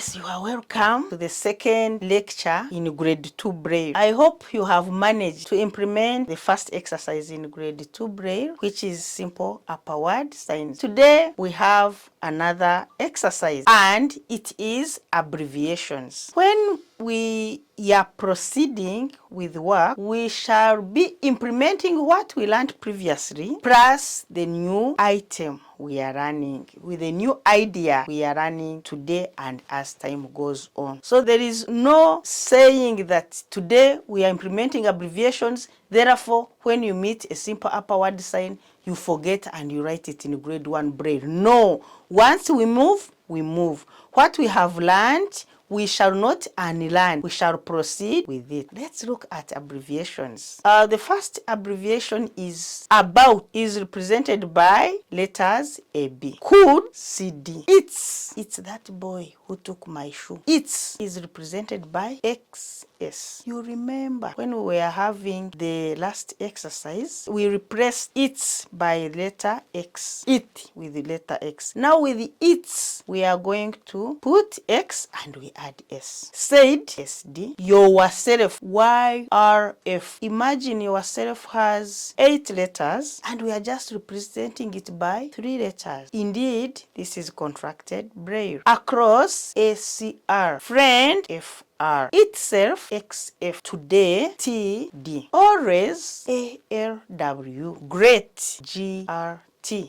Yes, you are welcome to the second lecture in grade 2 Braille. I hope you have managed to implement the first exercise in grade 2 Braille, which is simple upper word signs. Today we have another exercise and it is abbreviations. When we are proceeding with work, we shall be implementing what we learned previously plus the new item we are running, with a new idea we are running today and as time goes on. So there is no saying that today we are implementing abbreviations, therefore when you meet a simple upper word sign, you forget and you write it in grade 1 Braille. No, once we move, we move. What we have learned, we shall not unlearn. We shall proceed with it. Let's look at abbreviations. The first abbreviation is about, is represented by letters AB. Could, CD. It's that boy who took my shoe. It's is represented by XS. You remember when we were having the last exercise, we replaced it by letter X. It with the letter X. Now with the it's, we are going to put X and we add S. Said, SD. Yourself, YRF. Imagine yourself has 8 letters and we are just representing it by 3 letters. Indeed, this is contracted Braille. Across, ACR. Friend, FR. Itself, XF. Today, TD. Always, ALW. Great, GRT.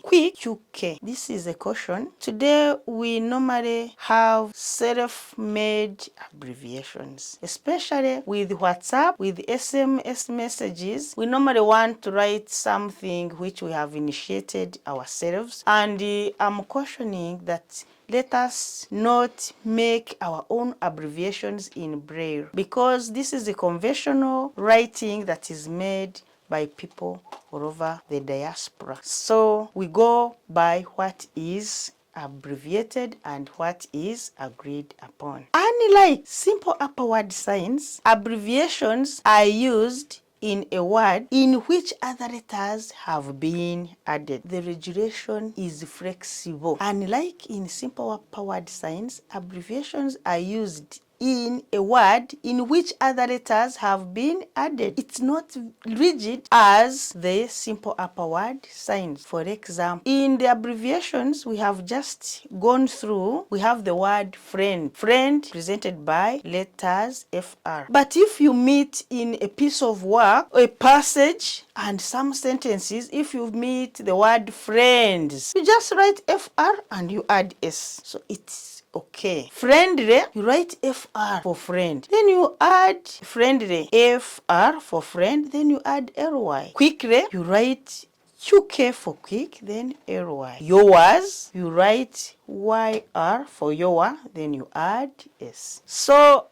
Quick, QK. This is a caution. Today we normally have self-made abbreviations, especially with WhatsApp, with SMS messages. We normally want to write something which we have initiated ourselves, and I'm cautioning that let us not make our own abbreviations in Braille, because this is a conventional writing that is made by people all over the diaspora. So we go by what is abbreviated and what is agreed upon. Unlike simple upper word signs, abbreviations are used in a word in which other letters have been added. The regulation is flexible. Unlike in simple upper word signs, abbreviations are used in a word in which other letters have been added. It's not rigid as the simple upper word signs. For example, in the abbreviations we have just gone through, we have the word friend. Friend presented by letters FR. But if you meet in a piece of work, a passage, and some sentences, if you meet the word friends, you just write FR and you add S. So it's okay. Friendly, you write FR for friend. Then you add friendly, FR for friend. Then you add LY. Quickly, you write QK for quick, then LY. Yours, you write YR for your, then you add S. So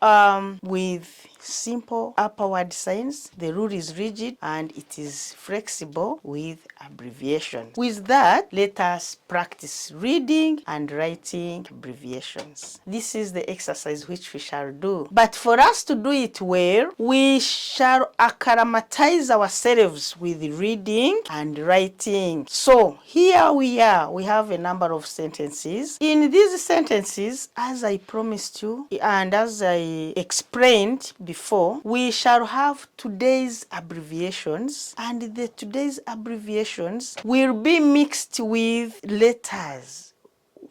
with simple upper word signs, the rule is rigid and it is flexible with abbreviations. With that, let us practice reading and writing abbreviations. This is the exercise which we shall do. But for us to do it well, we shall acclimatize ourselves with reading and writing. So here we are. We have a number of sentences. In these sentences, as I promised you and as I explained before, we shall have today's abbreviations, and the today's abbreviations will be mixed with letters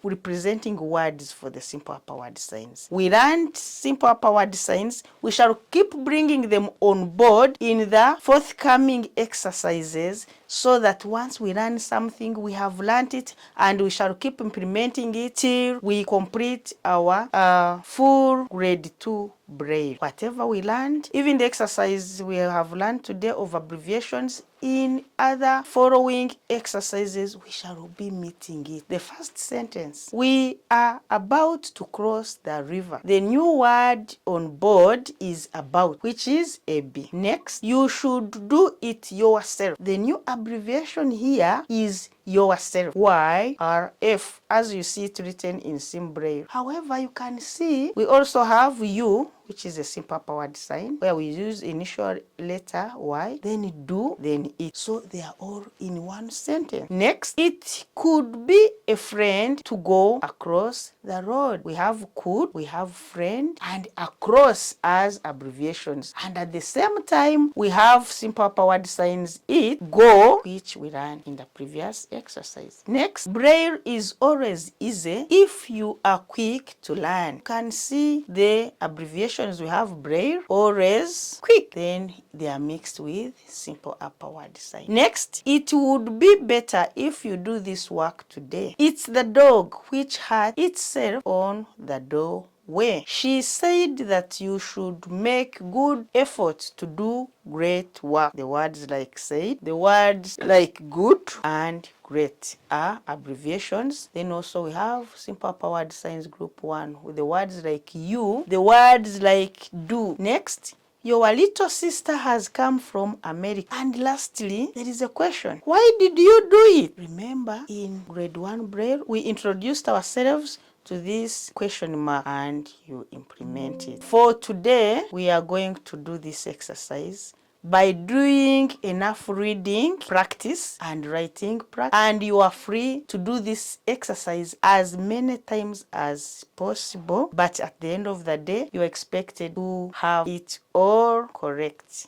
representing words for the simple upper word signs. We learned simple upper word signs. We shall keep bringing them on board in the forthcoming exercises, so that once we learn something, we have learned it and we shall keep implementing it till we complete our full grade 2 Braille. Whatever we learned, even the exercise we have learned today of abbreviations, in other following exercises, we shall be meeting it. The first sentence, we are about to cross the river. The new word on board is about, which is AB. Next, you should do it yourself. The new abbreviation here is yourself, YRF, as you see it written in Sim Braille. However, you can see we also have you, which is a simple upper word sign, where we use initial letter Y, then do, then it. So they are all in one sentence. Next, it could be a friend to go across the road. We have could, we have friend, and across as abbreviations. And at the same time, we have simple upper word signs it, go, which we ran in the previous exercise. Next, Braille is always easy if you are quick to learn. You can see the abbreviations we have Braille, always, quick. Then they are mixed with simple upper word sign. Next, it would be better if you do this work today. It's the dog which had itself on the doorway. She said that you should make good efforts to do great work. The words like said, the words like good and great are abbreviations. Then also we have simple upper word signs group 1 with the words like you, the words like do. Next, your little sister has come from America. And lastly, there is a question. Why did you do it? Remember, in grade 1 Braille, we introduced ourselves to this question mark and you implement it. For today, we are going to do this exercise by doing enough reading practice and writing practice, and you are free to do this exercise as many times as possible, but at the end of the day you're expected to have it all correct.